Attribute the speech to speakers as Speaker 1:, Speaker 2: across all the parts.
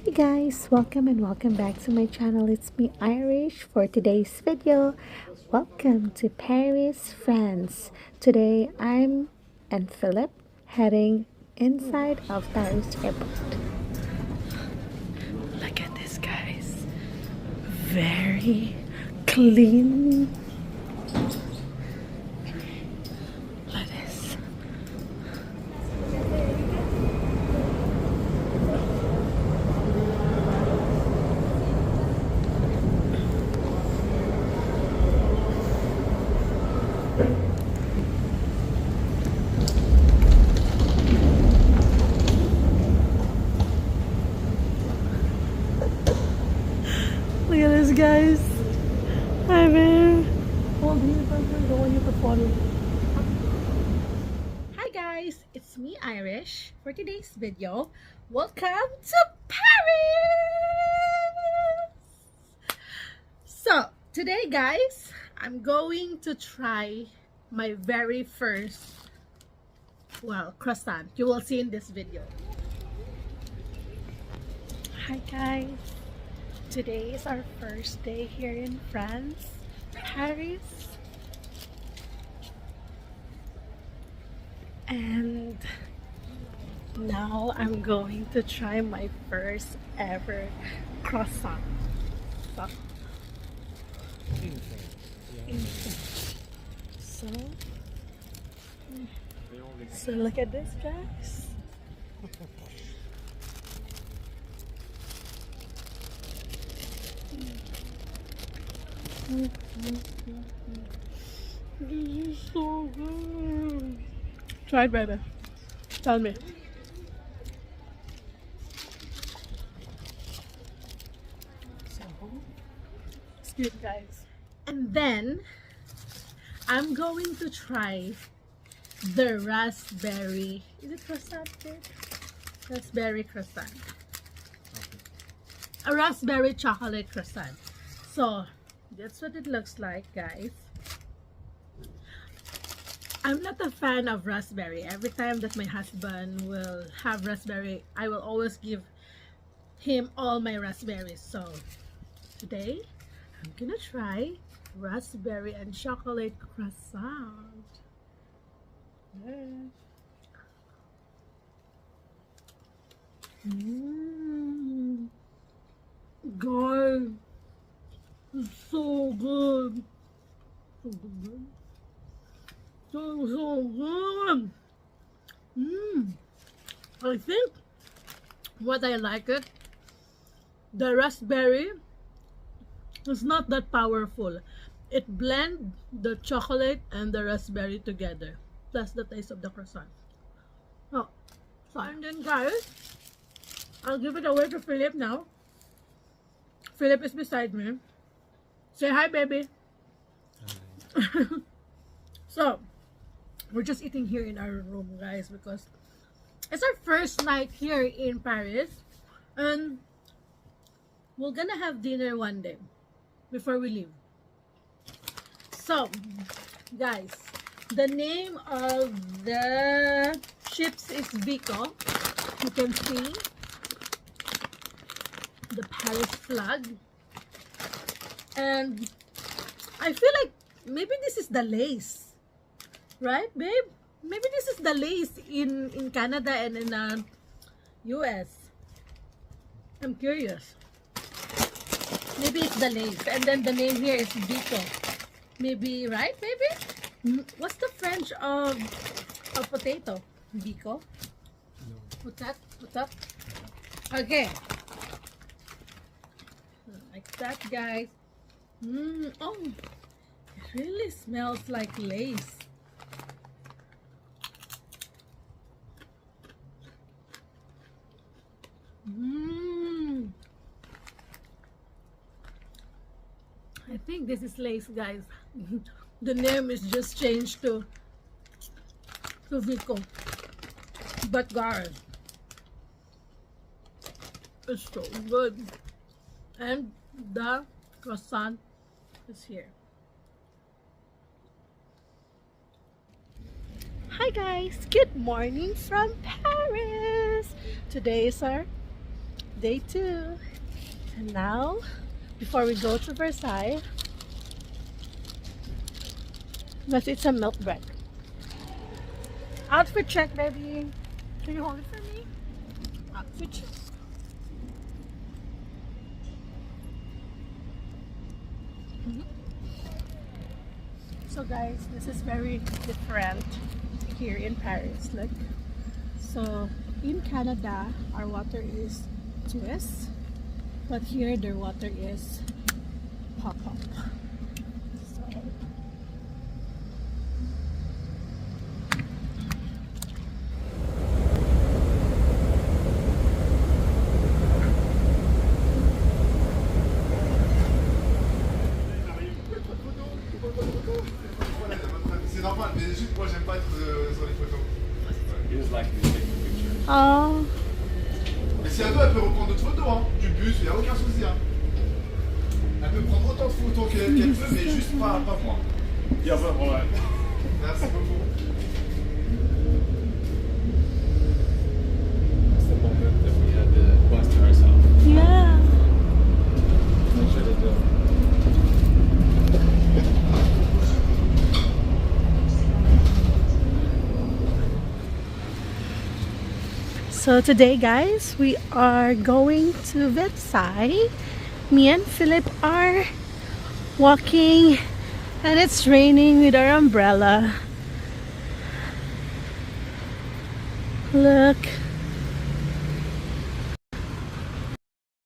Speaker 1: Hi guys, welcome and welcome back to my channel. It's me Irish for today's video. Welcome to Paris, France. Today I'm and Philip heading inside of Paris airport. Look at this guys. Very clean. Look at this. Look at this guys. Hi babe. Hold me, I don't want you to follow. Hi guys, it's me Irish for today's video. Welcome to Paris! So today guys, I'm going to try my very first, croissant. You will see in this video. Hi guys, today is our first day here in France, Paris. And now I'm going to try my first ever croissant. So, so look at this guys. This is so good. Try it, baby. Tell me. So, it's good, guys. And then, I'm going to try the raspberry. Is it croissant? Raspberry croissant. A raspberry chocolate croissant. So, that's what it looks like, guys. I'm not a fan of raspberry. Every time that my husband will have raspberry, I will always give him all my raspberries. So today, I'm gonna try raspberry and chocolate croissant. God, it's so good. So good. So good. I think what I like it, the raspberry is not that powerful. It blends the chocolate and the raspberry together, plus the taste of the croissant. Oh, so and then guys, I'll give it away to Philip now. Philip is beside me. Say hi, baby. Hi. So we're just eating here in our room, guys, because it's our first night here in Paris, and we're gonna have dinner one day before we leave. So, guys, the name of the ships is Vico. You can see the Paris flag, and I feel like maybe this is the lace. Right, babe? Maybe this is the lace in Canada and in US. I'm curious. Maybe it's the lace. And then the name here is Vico. Maybe, right, baby? What's the French of potato? Vico? No. What's that? What's up? Okay. Like that, guys. Oh, it really smells like lace. I think this is lace, guys. The name is just changed to Vico. But guys, it's so good. And the croissant is here. Hi guys, good morning from Paris. Today is our Day two. And now, before we go to Versailles, let's eat some milk bread. Outfit check, baby. Can you hold it for me? Outfit check. Mhm. So guys, this is very different here in Paris. Look. So in Canada, our water is Swiss, but here their water is pop-up. So,
Speaker 2: C'est normal, mais juste moi j'aime pas être sur les photos.
Speaker 3: He's like me taking pictures.
Speaker 1: oh,
Speaker 2: Mais si elle veut, elle peut reprendre d'autres photos, hein. Du bus, il n'y a aucun souci. Hein. Elle peut prendre autant de photos qu'elle veut, mais juste pas moi.
Speaker 3: Il y a pas de problème.
Speaker 2: Merci beaucoup.
Speaker 3: It's the moment that we had the bus to ourselves.
Speaker 1: yeah.
Speaker 3: Make sure to do.
Speaker 1: So today guys, we are going to Versailles. Me and Philip are walking and it's raining with our umbrella. Look.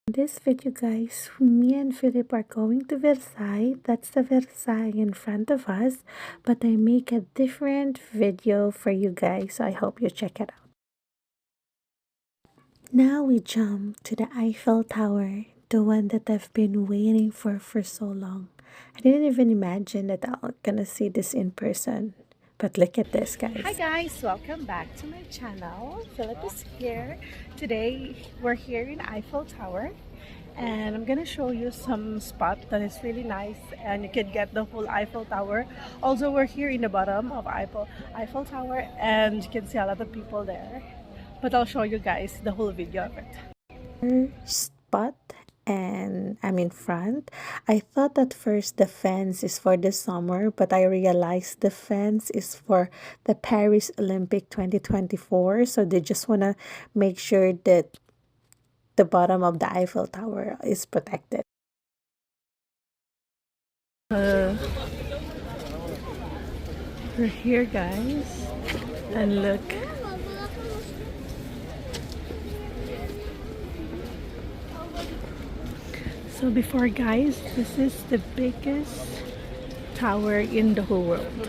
Speaker 1: In this video guys, me and Philip are going to Versailles. That's the Versailles in front of us, but I make a different video for you guys, so I hope you check it out. Now we jump to the Eiffel Tower, the one that I've been waiting for so long. I didn't even imagine that I'm gonna see this in person. But look at this, guys. Hi guys, welcome back to my channel. Philip is here. Today we're here in Eiffel Tower and I'm gonna show you some spot that is really nice and you can get the whole Eiffel Tower. Also, we're here in the bottom of Eiffel Tower and you can see a lot of people there. But I'll show you guys the whole video of it. Spot and I'm in front. I thought at first the fence is for the summer, but I realized the fence is for the Paris Olympic 2024. So they just want to make sure that the bottom of the Eiffel Tower is protected. We're here guys, and look. So before guys, this is the biggest tower in the whole world.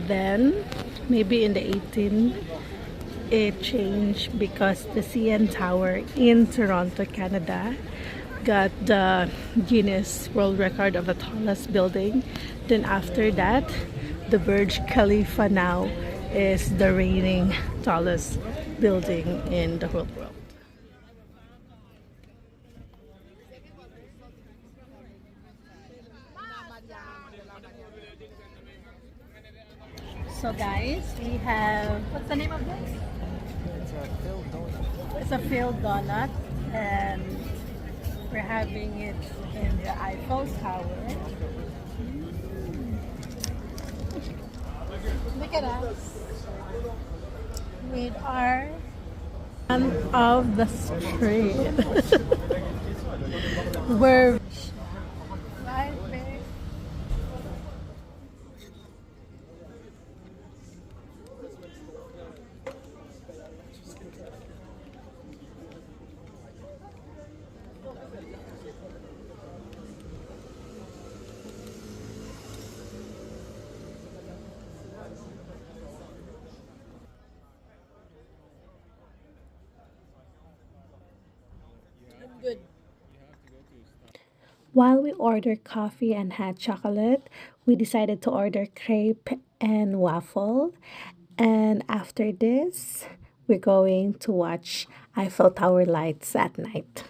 Speaker 1: Then maybe in the 18 it changed because the CN Tower in Toronto, Canada got the Guinness World Record of the tallest building. Then after that, the Burj Khalifa now is the reigning tallest building in the whole world. So guys, we have, what's the name of this? It's a filled donut and we're having it in the Eiffel Tower. Look at us. With our end of the street. We're right there. Good. While we ordered coffee and hot chocolate, we decided to order crepe and waffle. And after this, we're going to watch Eiffel Tower lights at night.